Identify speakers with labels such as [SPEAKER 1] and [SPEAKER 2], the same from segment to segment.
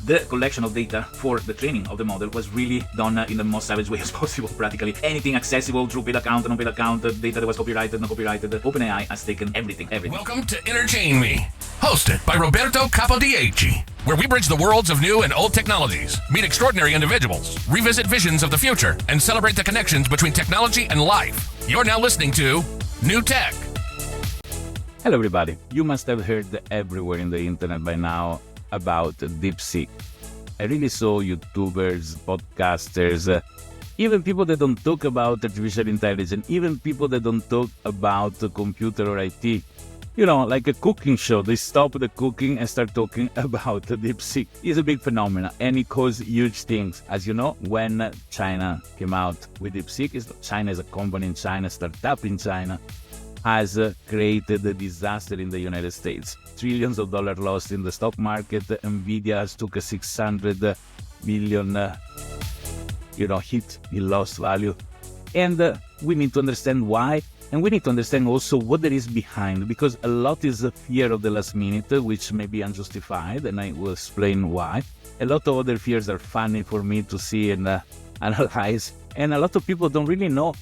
[SPEAKER 1] the collection of data for the training of the model was really done in the most savage way as possible. Practically anything accessible through paid account, non-paid account, data that was copyrighted, not copyrighted. OpenAI has taken everything.
[SPEAKER 2] Welcome to Entertain Me, hosted by Roberto Capodieci, where we bridge the worlds of new and old technologies, meet extraordinary individuals, revisit visions of the future, and celebrate the connections between technology and life. You're now listening to New Tech.
[SPEAKER 3] Hello everybody. You must have heard everywhere in the internet by now about DeepSeek. I really saw YouTubers, podcasters, even people that don't talk about artificial intelligence, even people that don't talk about computer or IT. You know, like a cooking show, they stop the cooking and start talking about DeepSeek. It's a big phenomenon and it caused huge things. As you know, when China came out with DeepSeek, China is a company in China, startup in China, has created a disaster in the United States. Trillions of dollars lost in the stock market. Nvidia has took a 600 billion hit in lost value. And we need to understand why. And we need to understand also what there is behind, because a lot is a fear of the last minute, which may be unjustified, and I will explain why. A lot of other fears are funny for me to see and analyze. And a lot of people don't really know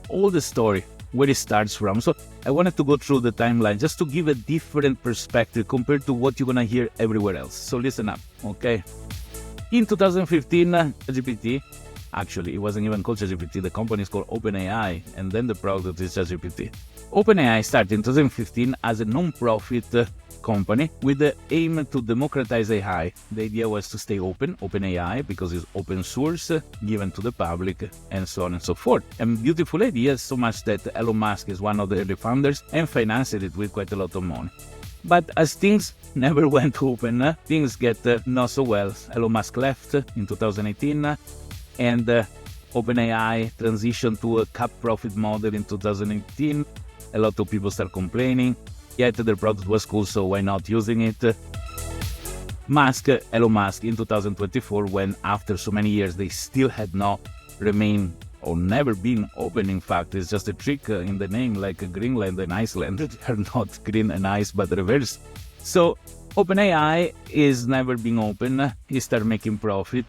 [SPEAKER 3] all the story, where it starts from. So I wanted to go through the timeline just to give a different perspective compared to what you're gonna hear everywhere else. So listen up, okay? In 2015, ChatGPT, actually it wasn't even called ChatGPT, the company is called OpenAI, and then the product is ChatGPT. OpenAI started in 2015 as a non-profit company with the aim to democratize AI. The idea was to stay open, OpenAI, because it's open source, given to the public, and so on and so forth. And beautiful idea, so much that Elon Musk is one of the early founders and financed it with quite a lot of money. But as things never went open, things get not so well. Elon Musk left in 2018, and OpenAI transitioned to a cap profit model in 2018. A lot of people start complaining. Yet their product was cool, so why not using it? Elon Musk, in 2024, when after so many years they still had not remained or never been open. In fact, it's just a trick in the name, like Greenland and Iceland. They are not green and ice, but reverse. So OpenAI is never being open. He started making profit.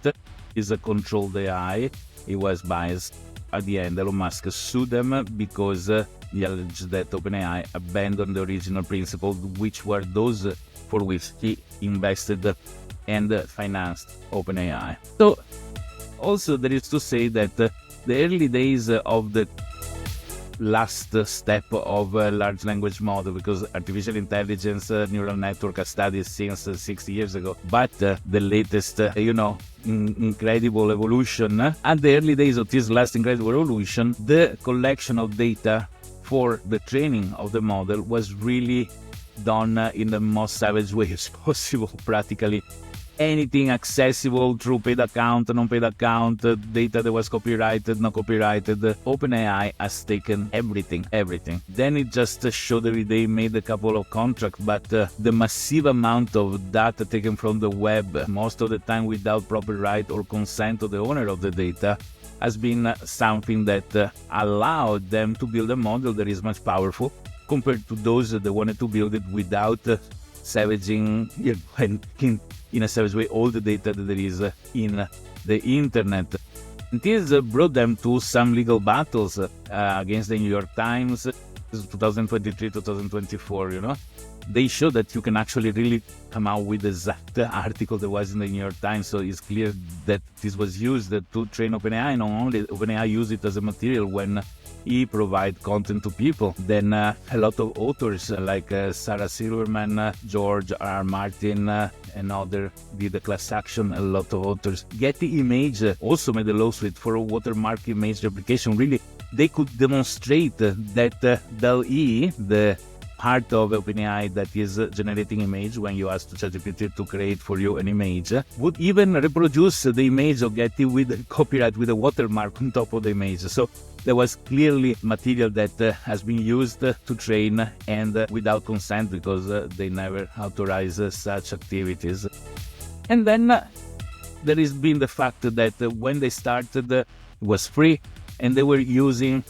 [SPEAKER 3] It's a controlled AI. It was biased. At the end, Elon Musk sued them because he alleged that OpenAI abandoned the original principles, which were those for which he invested and financed OpenAI. So, also there is to say that the early days of the last step of a large language model, because artificial intelligence, neural network are studied since 60 years ago, but the latest, incredible evolution, at the early days of this last incredible evolution, the collection of data for the training of the model was really done in the most savage way as possible. Practically anything accessible through paid account, non-paid account, data that was copyrighted, not copyrighted. OpenAI has taken everything. Then it just showed that they made a couple of contracts, but the massive amount of data taken from the web, most of the time without proper right or consent of the owner of the data, has been something that allowed them to build a model that is much powerful compared to those that wanted to build it without savaging in a savage way all the data that there is in the internet. And this brought them to some legal battles against the New York Times, 2023-2024, They show that you can actually really come out with the exact article that was in the New York Times, so it's clear that this was used to train OpenAI. Not only OpenAI used it as a material when he provide content to people. Then a lot of authors like Sarah Silverman, George R. Martin, and other did the class action. A lot of authors. Getty Image also made a lawsuit for a watermark image replication. Really, they could demonstrate that DALL-E, the part of OpenAI that is generating image when you ask ChatGPT to create for you an image, would even reproduce the image of Getty with copyright, with a watermark on top of the image. So there was clearly material that has been used to train and without consent, because they never authorize such activities. And then there has been the fact that when they started, it was free and they were using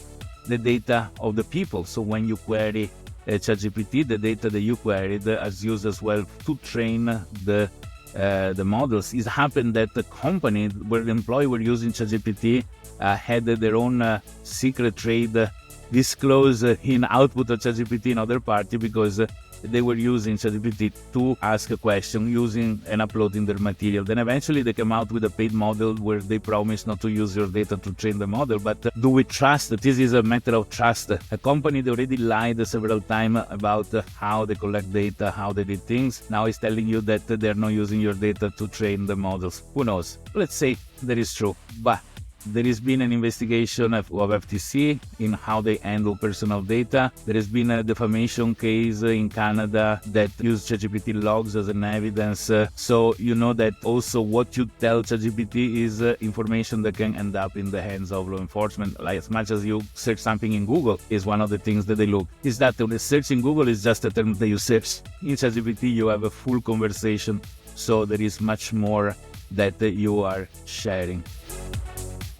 [SPEAKER 3] the data of the people. So when you query ChatGPT, the data that you queried is used as well to train the the models. It happened that the company where the employee were using ChatGPT had their own secret trade disclosed in output of ChatGPT in other party because they were using ChatGPT to ask a question using and uploading their material. Then eventually they came out with a paid model where they promise not to use your data to train the model. But do we trust? This is a matter of trust. A company that already lied several times about how they collect data, how they did things, now is telling you that they're not using your data to train the models. Who knows? Let's say that is true. But there has been an investigation of FTC in how they handle personal data. There has been a defamation case in Canada that used ChatGPT logs as an evidence. So you know that also what you tell ChatGPT is information that can end up in the hands of law enforcement. Like as much as you search something in Google is one of the things that they look. Is that the search in Google is just a term that you search. In ChatGPT you have a full conversation. So there is much more that you are sharing.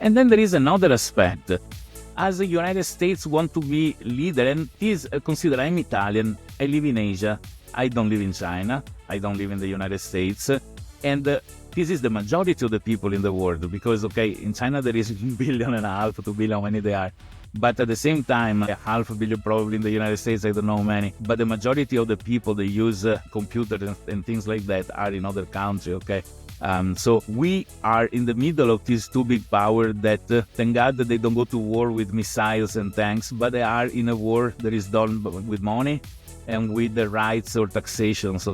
[SPEAKER 3] And then there is another aspect. As the United States want to be leader, and please consider I'm Italian, I live in Asia, I don't live in China, I don't live in the United States, and this is the majority of the people in the world, because in China there is 1.5 billion, 2 billion, how many they are. But at the same time, 500 million probably in the United States, I don't know many. But the majority of the people that use computers and things like that are in other countries, So we are in the middle of these two big powers that, thank God that they don't go to war with missiles and tanks, but they are in a war that is done with money and with the rights or taxations,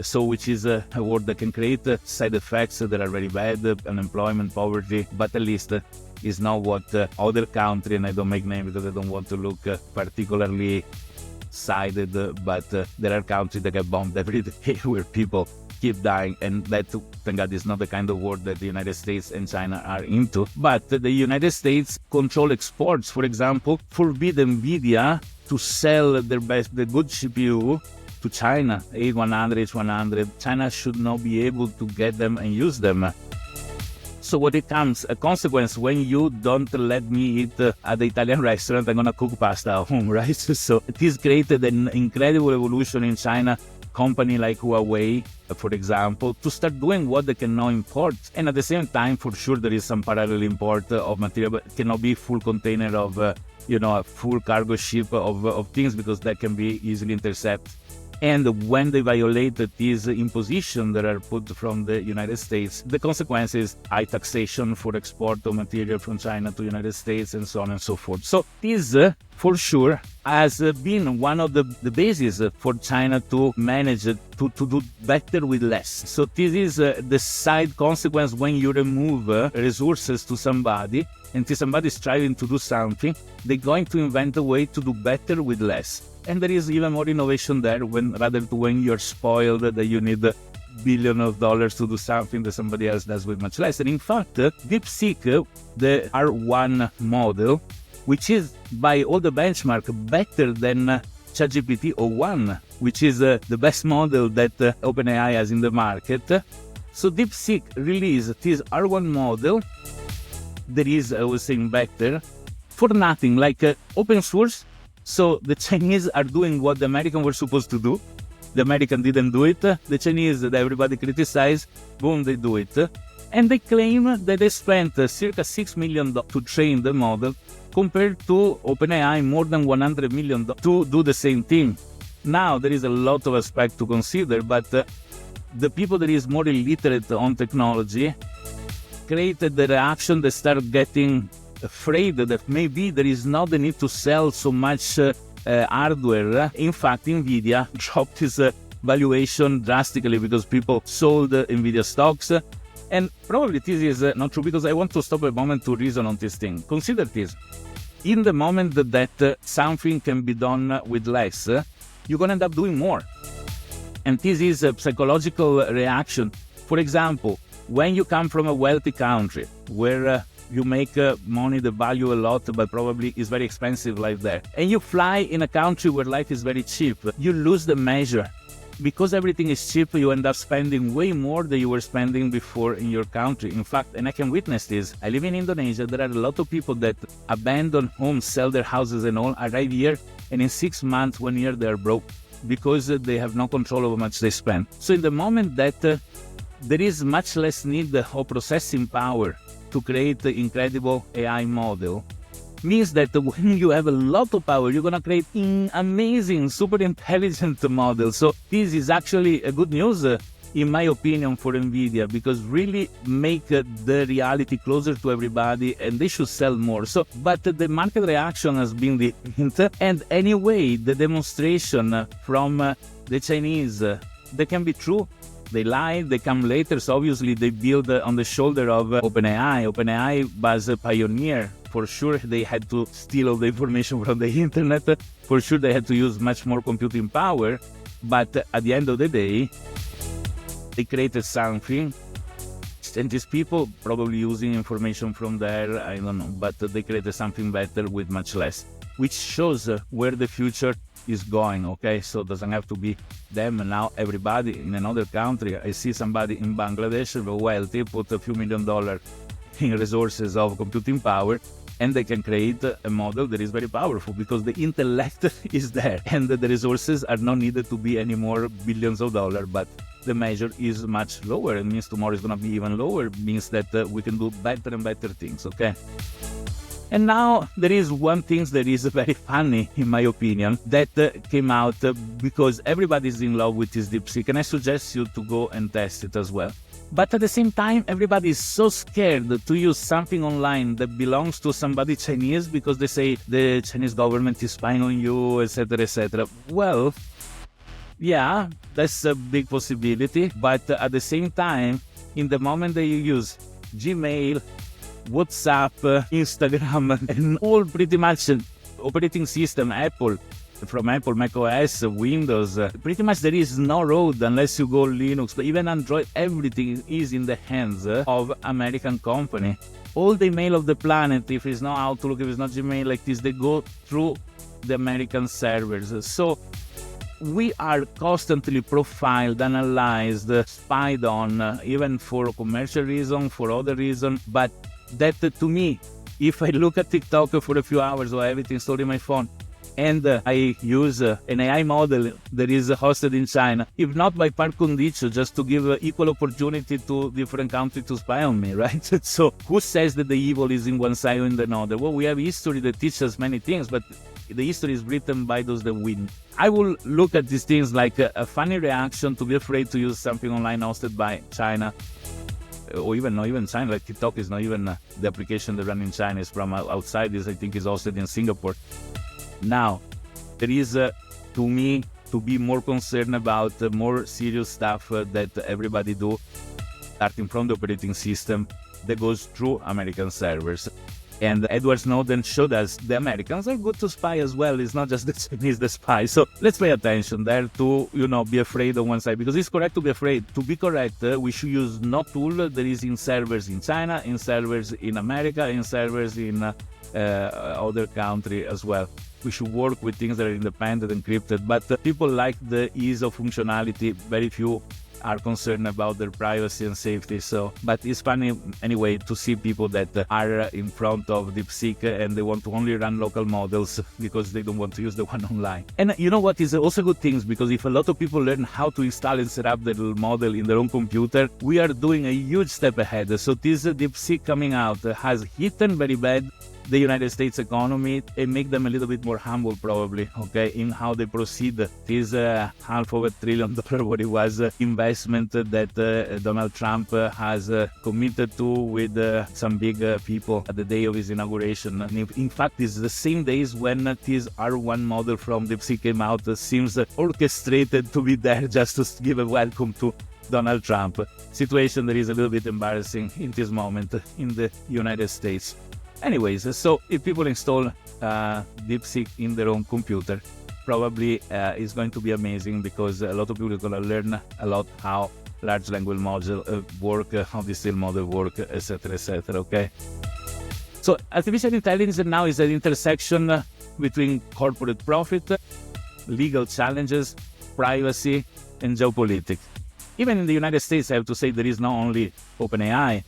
[SPEAKER 3] So which is a war that can create side effects that are very bad, unemployment, poverty, but at least is not what other country, and I don't make names because I don't want to look particularly sided, but there are countries that get bombed every day where people keep dying, and that, thank God, is not the kind of war that the United States and China are into. But the United States control exports, for example, forbid NVIDIA to sell the good CPU to China, A100, H100. China should not be able to get them and use them. So what it comes, a consequence, when you don't let me eat at the Italian restaurant, I'm gonna cook pasta at home, right? So it has created an incredible evolution in China. Company like Huawei, for example, to start doing what they can now import. And at the same time, for sure, there is some parallel import of material, but it cannot be full container of, a full cargo ship of things, because that can be easily intercepted. And when they violate these impositions that are put from the United States, the consequence is high taxation for export of material from China to the United States, and so on and so forth. So this, for sure, has been one of the bases for China to manage to do better with less. So this is the side consequence when you remove resources to somebody, and if somebody is trying to do something, they're going to invent a way to do better with less. And there is even more innovation there when you're spoiled that you need billions of dollars to do something that somebody else does with much less. And in fact, DeepSeek, the R1 model, which is by all the benchmark better than ChatGPT O1, which is the best model that OpenAI has in the market. So DeepSeek released this R1 model that is, I was saying, better for nothing, like open source. So the Chinese are doing what the Americans were supposed to do. The Americans didn't do it. The Chinese that everybody criticized, boom, they do it. And they claim that they spent circa $6 million to train the model, compared to OpenAI more than $100 million to do the same thing. Now, there is a lot of aspects to consider, but the people that is more illiterate on technology created the reaction that start getting afraid that maybe there is not the need to sell so much hardware. In fact, NVIDIA dropped its valuation drastically because people sold NVIDIA stocks. And probably this is not true, because I want to stop a moment to reason on this thing. Consider this. In the moment that something can be done with less, you're going to end up doing more. And this is a psychological reaction. For example, when you come from a wealthy country where you make money that value a lot, but probably is very expensive life there, and you fly in a country where life is very cheap, you lose the measure. Because everything is cheap, you end up spending way more than you were spending before in your country. In fact, and I can witness this, I live in Indonesia, there are a lot of people that abandon homes, sell their houses and all, arrive here, and in 6 months, 1 year, they are broke, because they have no control over how much they spend. So in the moment that there is much less need of processing power to create an incredible AI model, means that when you have a lot of power, you're going to create amazing, super intelligent models. So this is actually a good news, in my opinion, for NVIDIA, because really make the reality closer to everybody, and they should sell more. So, but the market reaction has been different. And anyway, the demonstration from the Chinese, they can be true. They lie, they come later, so obviously they build on the shoulder of OpenAI. OpenAI was a pioneer. For sure, they had to steal all the information from the internet. For sure, they had to use much more computing power. But at the end of the day, they created something. And these people probably using information from there, I don't know, but they created something better with much less, which shows where the future is going, okay? So it doesn't have to be them. And now everybody in another country, I see somebody in Bangladesh, wealthy, put a few $1 million in resources of computing power, and they can create a model that is very powerful because the intellect is there, and the resources are not needed to be any more billions of dollars, but the measure is much lower. It means tomorrow is going to be even lower. It means that we can do better and better things, okay? And now there is one thing that is very funny, in my opinion, that came out because everybody is in love with this DeepSeek, and I suggest you to go and test it as well. But at the same time, everybody is so scared to use something online that belongs to somebody Chinese because they say the Chinese government is spying on you, etc., etc. Well, yeah, that's a big possibility. But at the same time, in the moment that you use Gmail, WhatsApp, Instagram, and all pretty much operating system, Apple, from Apple, macOS, Windows, pretty much there is no road unless you go Linux, but even Android, everything is in the hands of American company. All the email of the planet, if it's not Outlook, if it's not Gmail like this, they go through the American servers. So we are constantly profiled, analyzed, spied on, even for commercial reason, for other reason, but that to me, if I look at TikTok for a few hours or I have it installed in my phone, and I use an AI model that is hosted in China, if not by par condicio, just to give equal opportunity to different countries to spy on me, right? So who says that the evil is in one side or in another? Well, we have history that teaches many things, but the history is written by those that win. I will look at these things like a funny reaction to be afraid to use something online hosted by China. Or even not even China, like TikTok is not even the application that runs in China, is from outside. This I think is hosted in Singapore. Now, there is, to me, to be more concerned about more serious stuff that everybody do, starting from the operating system that goes through American servers. And Edward Snowden showed us the Americans are good to spy as well. It's not just the Chinese that spy. So let's pay attention there to, be afraid on one side. Because it's correct to be afraid. To be correct, we should use no tool that is in servers in China, in servers in America, in servers in other country as well. We should work with things that are independent, encrypted. But people like the ease of functionality. Very few are concerned about their privacy and safety. So, but it's funny anyway to see people that are in front of DeepSeek and they want to only run local models because they don't want to use the one online. And you know what is also good things, because if a lot of people learn how to install and set up the little model in their own computer, we are doing a huge step ahead. So this DeepSeek coming out has hit very bad the United States economy and make them a little bit more humble probably, okay, in how they proceed. This $500 billion, what it was, investment that Donald Trump has committed to with some big people at the day of his inauguration. And in fact, it's the same days when this R1 model from DeepSeek came out, seems orchestrated to be there just to give a welcome to Donald Trump. Situation that is a little bit embarrassing in this moment in the United States. Anyways, so if people install DeepSeek in their own computer, probably it's going to be amazing, because a lot of people are going to learn a lot how large language model work, how this still model work, etc., etc., okay? So artificial intelligence now is an intersection between corporate profit, legal challenges, privacy, and geopolitics. Even in the United States, I have to say, there is not only OpenAI.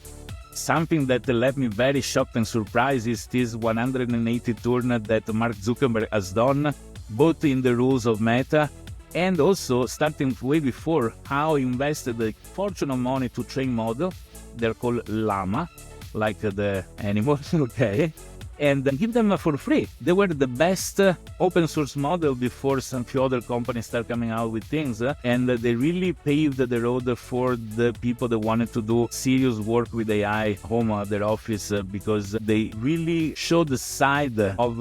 [SPEAKER 3] Something that left me very shocked and surprised is this 180 turn that Mark Zuckerberg has done, both in the rules of Meta And also, starting way before, how invested a fortune of money to train model. They're called llama, like the animal, okay? And give them for free. They were the best open source model before some few other companies start coming out with things. And they really paved the road for the people that wanted to do serious work with AI home at their office, because they really showed the side of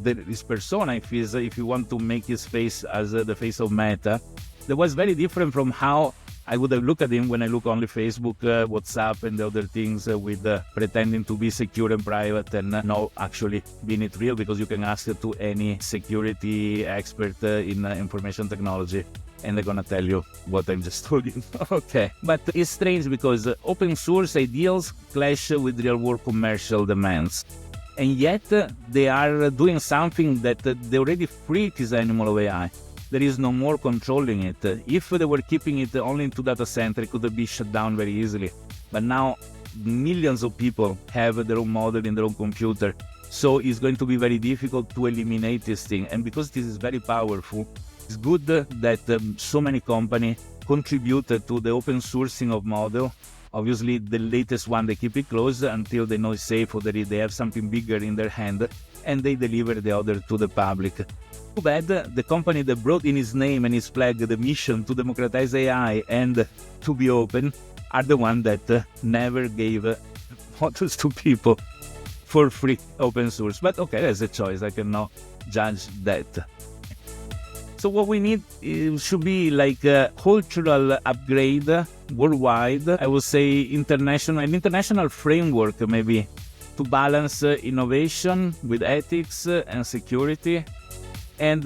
[SPEAKER 3] his persona, if you want to make his face as the face of Meta. That was very different from how I would have looked at him when I look only Facebook, WhatsApp, and the other things with pretending to be secure and private and not actually being it real, because you can ask it to any security expert in information technology and they're gonna tell you what I just told you. Okay, but it's strange because open source ideals clash with real world commercial demands. And yet they are doing something that they already freaked this animal of AI. There is no more controlling it. If they were keeping it only into data center, it could be shut down very easily. But now millions of people have their own model in their own computer. So it's going to be very difficult to eliminate this thing. And because this is very powerful, it's good that so many companies contributed to the open sourcing of model. Obviously, the latest one, they keep it close until they know it's safe or that they have something bigger in their hand, and they deliver the other to the public. Too bad the company that brought in his name and his flag the mission to democratize AI and to be open are the ones that never gave models to people for free open source. But okay, that's a choice. I cannot judge that. So what we need should be like a cultural upgrade worldwide. I would say an international framework maybe to balance innovation with ethics and security. And,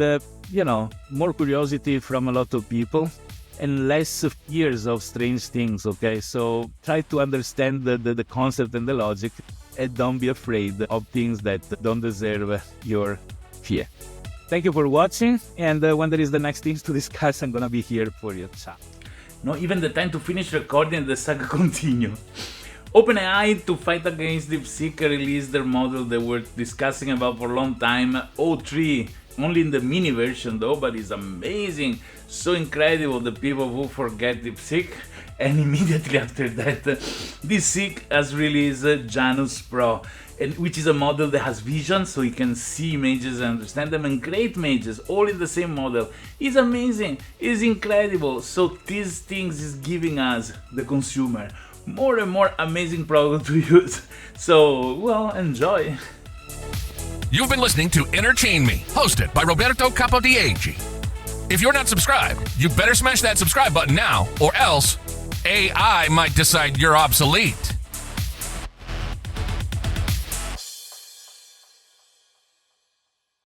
[SPEAKER 3] more curiosity from a lot of people and less fears of strange things, okay? So try to understand the concept and the logic and don't be afraid of things that don't deserve your fear. Thank you for watching, and when there is the next things to discuss, I'm gonna be here for you. Ciao.
[SPEAKER 1] Not even the time to finish recording, the saga continue. OpenAI, to fight against DeepSeek, released their model they were discussing about for a long time, O3. Only in the mini version though, but it's amazing, so incredible, the people who forget DeepSeek. And immediately after that, DeepSeek has released Janus Pro, which is a model that has vision, so you can see images and understand them and create images, all in the same model. It's amazing, it's incredible. So these things is giving us, the consumer, more and more amazing product to use. So, well, enjoy.
[SPEAKER 2] You've been listening to Entertain Me, hosted by Roberto Capodieci. If you're not subscribed, you better smash that subscribe button now, or else AI might decide you're obsolete.